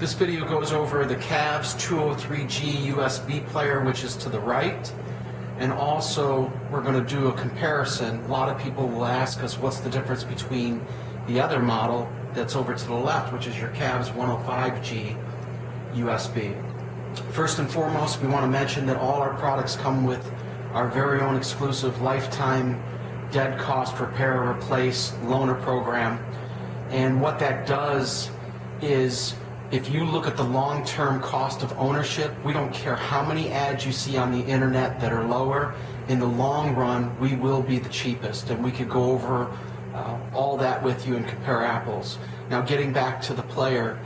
This video goes over the Cavs 203G USB player, which is to the right, and also we're going to do a comparison. A lot of people will ask us what's the difference between the other model that's over to the left, which is your Cavs 105G USB. First and foremost, we want to mention that all our products come with our very own exclusive lifetime dead cost repair or replace loaner program. And what that does is, if you look at the long-term cost of ownership, we don't care how many ads you see on the internet that are lower. In the long run, we will be the cheapest, and we could go over all that with you and compare apples. Now, getting back to the player,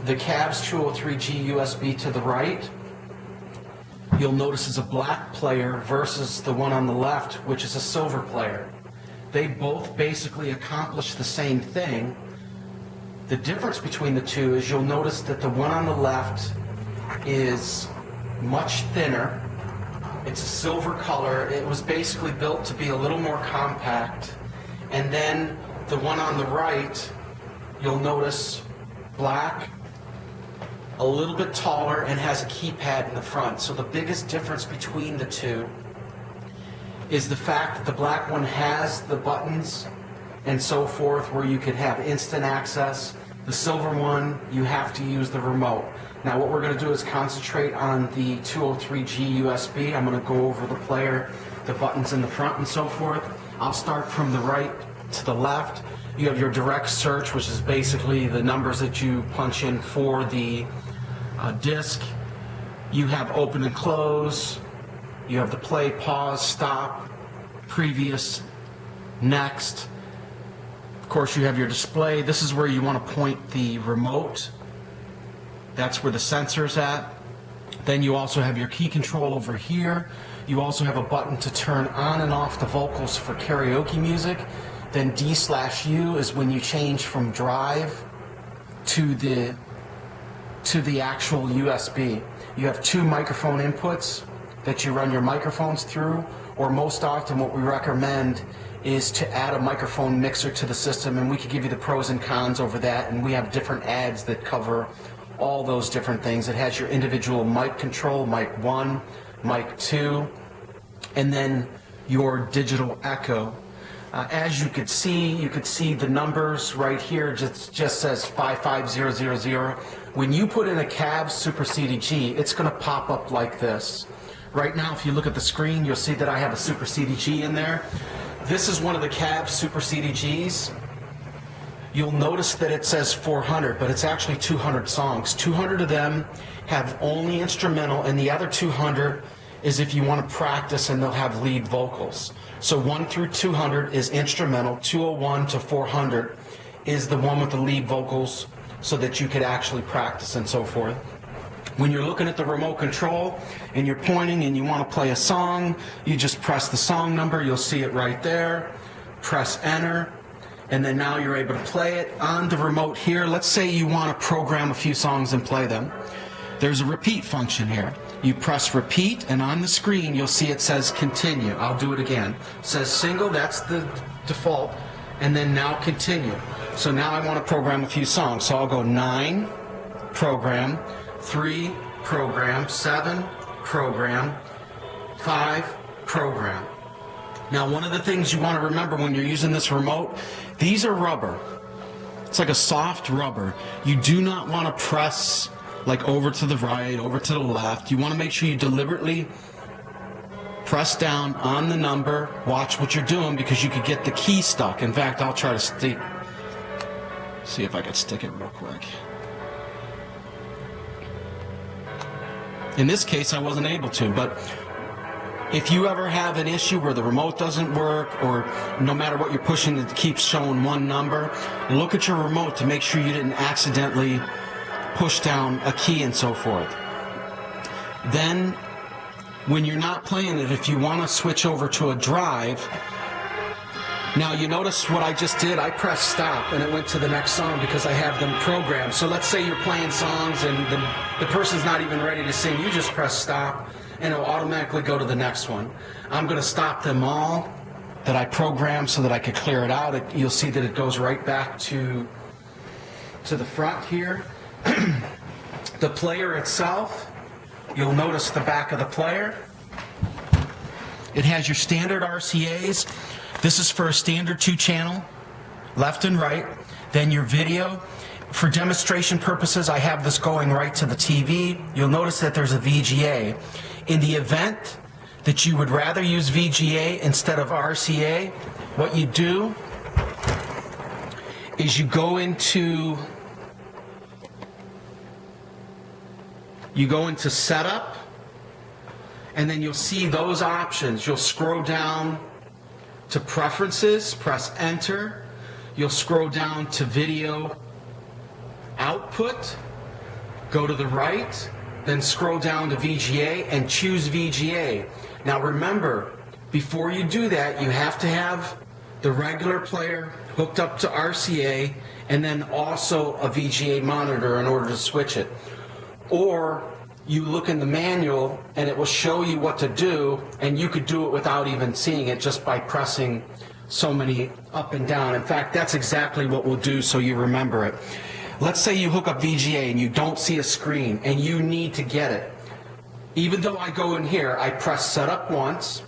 the Cavs 203G USB to the right, you'll notice is a black player versus the one on the left, which is a silver player. They both basically accomplish the same thing. The difference between the two is you'll notice that the one on the left is much thinner. It's a silver color. It was basically built to be a little more compact. And then the one on the right, you'll notice black, a little bit taller, and has a keypad in the front. So the biggest difference between the two is the fact that the black one has the buttons and so forth where you can have instant access. The silver one, you have to use the remote. Now what we're going to do is concentrate on the 203G USB. I'm going to go over the player, the buttons in the front and so forth. I'll start from the right to the left. You have your direct search, which is basically the numbers that you punch in for the disc. You have open and close. You have the play, pause, stop, previous, next. Of course, you have your display. This is where you want to point the remote. That's where the sensor's at. Then you also have your key control over here. You also have a button to turn on and off the vocals for karaoke music. Then D/U is when you change from drive to the actual USB. You have two microphone inputs that you run your microphones through, or most often what we recommend is to add a microphone mixer to the system, and we can give you the pros and cons over that, and we have different ads that cover all those different things. It has your individual mic control, mic 1, mic 2, and then your digital echo. As you could see the numbers right here, just says 55000. When you put in a Cavs Super CDG, it's going to pop up like this. Right now, if you look at the screen, you'll see that I have a Super CDG in there. This is one of the Cavs Super CDGs. You'll notice that it says 400, but it's actually 200 songs. 200 of them have only instrumental, and the other 200 is if you want to practice, and they'll have lead vocals. So 1 through 200 is instrumental. 201 to 400 is the one with the lead vocals, so that you could actually practice and so forth. When you're looking at the remote control and you're pointing and you want to play a song, you just press the song number. You'll see it right there. Press enter, and then now you're able to play it on the remote here. Let's say you want to program a few songs and play them. There's a repeat function here. You press repeat, and on the screen you'll see it says continue. I'll do it again. It says single, that's the default, and then now continue. So now I want to program a few songs. So I'll go 9, program, 3, program, 7, program, 5, program. Now one of the things you want to remember when you're using this remote, these are rubber. It's like a soft rubber. You do not want to press like over to the right, over to the left. You want to make sure you deliberately press down on the number. Watch what you're doing, because you could get the key stuck. In fact, I'll try to see if I can stick it real quick. In this case, I wasn't able to, but if you ever have an issue where the remote doesn't work, or no matter what you're pushing, it keeps showing one number, look at your remote to make sure you didn't accidentally push down a key and so forth. Then, when you're not playing it, if you want to switch over to a drive, now you notice what I just did. I pressed stop and it went to the next song because I have them programmed. So let's say you're playing songs and the person's not even ready to sing. You just press stop and it'll automatically go to the next one. I'm going to stop them all that I programmed so that I could clear it out. You'll see that it goes right back to the front here. The player itself, you'll notice the back of the player. It has your standard RCAs. This is for a standard 2-channel, left and right. Then your video. For demonstration purposes, I have this going right to the TV. You'll notice that there's a VGA. In the event that you would rather use VGA instead of RCA, what you do is you go into setup, and then you'll see those options. You'll scroll down to preferences, press enter. You'll scroll down to video output, go to the right, then scroll down to VGA and choose VGA. Now remember, before you do that, you have to have the regular player hooked up to RCA and then also a VGA monitor in order to switch it. Or you look in the manual and it will show you what to do, and you could do it without even seeing it just by pressing so many up and down. In fact, that's exactly what we'll do so you remember it. Let's say you hook up VGA and you don't see a screen and you need to get it. Even though I go in here, I press setup once,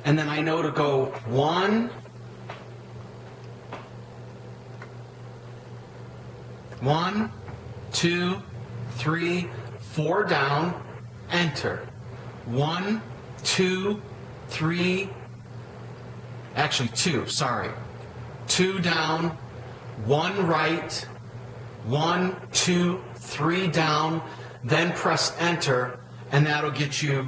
and then I know to go 1, 2, 3, 4 down, enter. 1, 2, 3, actually 2, sorry. 2 down, 1 right, 1, 2, 3 down, then press enter, and that'll get you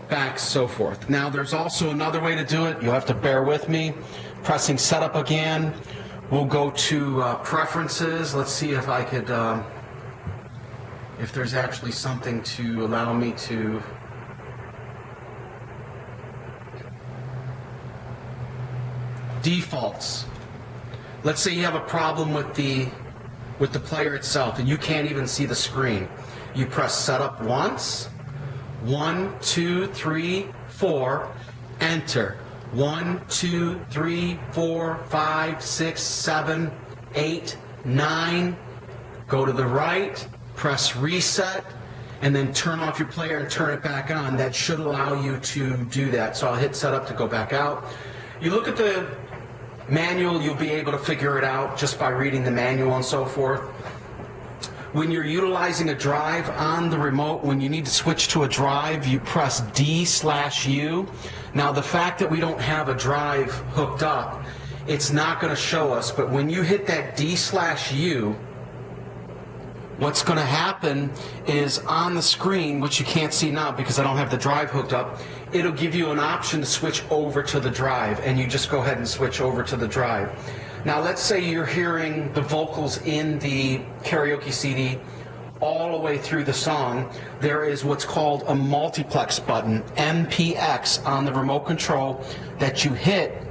back, so forth. Now there's also another way to do it. You'll have to bear with me. Pressing setup again, we'll go to preferences. Let's see if I could, if there's actually something to allow me to defaults. Let's say you have a problem with the player itself and you can't even see the screen. You press setup once, 1, 2, 3, 4, enter. 1, 2, 3, 4, 5, 6, 7, 8, 9. Go to the right, press reset, and then turn off your player and turn it back on. That should allow you to do that. So I'll hit setup to go back out. You look at the manual, you'll be able to figure it out just by reading the manual and so forth. When you're utilizing a drive on the remote, when you need to switch to a drive, you press D/U. Now the fact that we don't have a drive hooked up, it's not going to show us, but when you hit that D/U, what's going to happen is on the screen, which you can't see now because I don't have the drive hooked up, it'll give you an option to switch over to the drive, and you just go ahead and switch over to the drive. Now let's say you're hearing the vocals in the karaoke CD all the way through the song. There is what's called a multiplex button, MPX, on the remote control that you hit,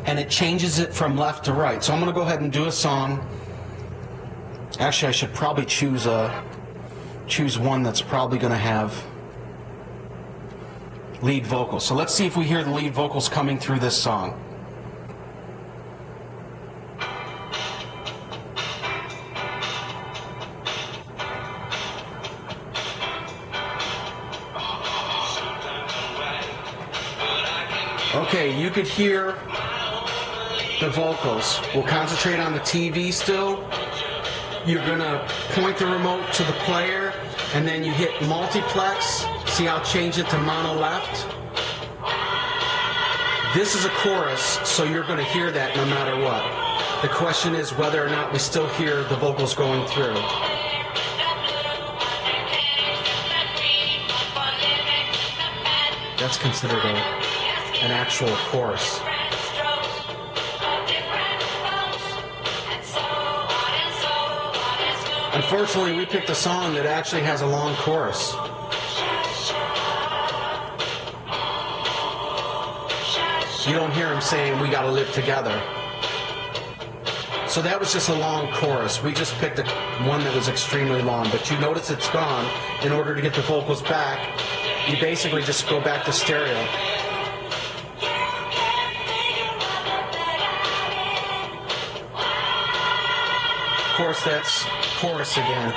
and it changes it from left to right. So I'm going to go ahead and do a song. Actually, I should probably choose one that's probably going to have lead vocals. So let's see if we hear the lead vocals coming through this song. Okay, you could hear the vocals. We'll concentrate on the TV still. You're going to point the remote to the player, and then you hit multiplex. See how I'll change it to mono left? This is a chorus, so you're going to hear that no matter what. The question is whether or not we still hear the vocals going through. That's considered an actual chorus. Unfortunately, we picked a song that actually has a long chorus. You don't hear him saying, "We gotta live together." So that was just a long chorus. We just picked one that was extremely long, but you notice it's gone. In order to get the vocals back, you basically just go back to stereo. course, that's chorus again.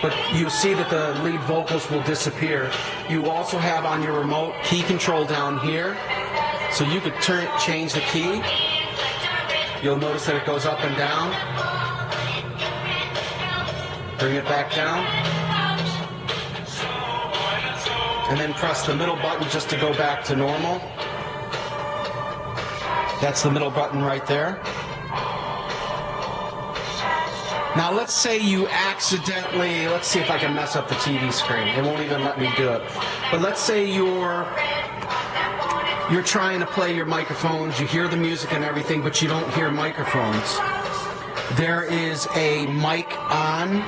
But you see that the lead vocals will disappear. You also have on your remote key control down here, so you could change the key. You'll notice that it goes up and down. Bring it back down. And then press the middle button just to go back to normal. That's the middle button right there. Now let's say you accidentally, let's see if I can mess up the TV screen. It won't even let me do it. But let's say you're trying to play your microphones, you hear the music and everything, but you don't hear microphones. There is a mic on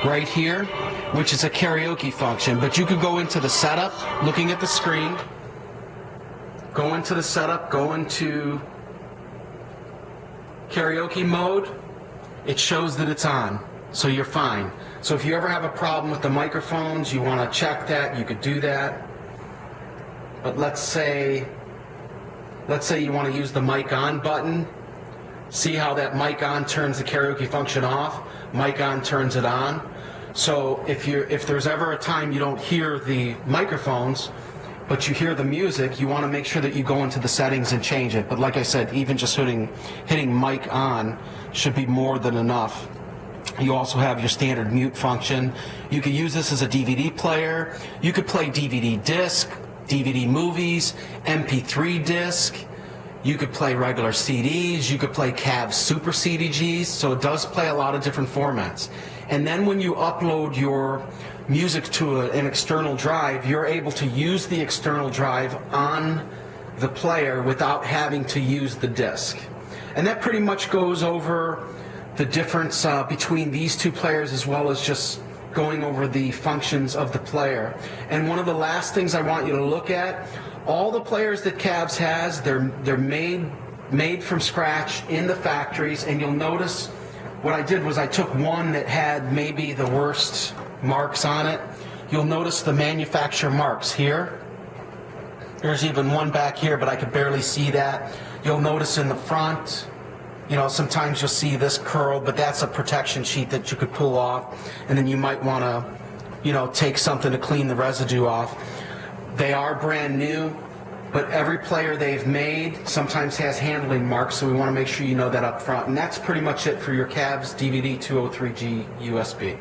right here, which is a karaoke function. But you could go into the setup, looking at the screen, go into the setup, go into karaoke mode. It shows that it's on, so you're fine. So if you ever have a problem with the microphones, you want to check that, you could do that. But let's say you want to use the mic on button. See how that mic on turns the karaoke function off? Mic on turns it on. So if there's ever a time you don't hear the microphones, but you hear the music, you want to make sure that you go into the settings and change it. But like I said, even just hitting mic on should be more than enough. You also have your standard mute function. You could use this as a DVD player. You could play DVD disc, DVD movies, MP3 disc. You could play regular CDs. You could play CAV Super SCDGs. So it does play a lot of different formats. And then when you upload your music to an external drive, you're able to use the external drive on the player without having to use the disc. And that pretty much goes over the difference between these two players, as well as just going over the functions of the player. And one of the last things I want you to look at, all the players that Cavs has, they're made from scratch in the factories. And you'll notice what I did was I took one that had maybe the worst marks on it. You'll notice the manufacturer marks here. There's even one back here, but I could barely see that. You'll notice in the front, sometimes you'll see this curl, but that's a protection sheet that you could pull off, and then you might want to, take something to clean the residue off. They are brand new, but every player they've made sometimes has handling marks, so we want to make sure you know that up front. And that's pretty much it for your Cavs DVD 203G USB.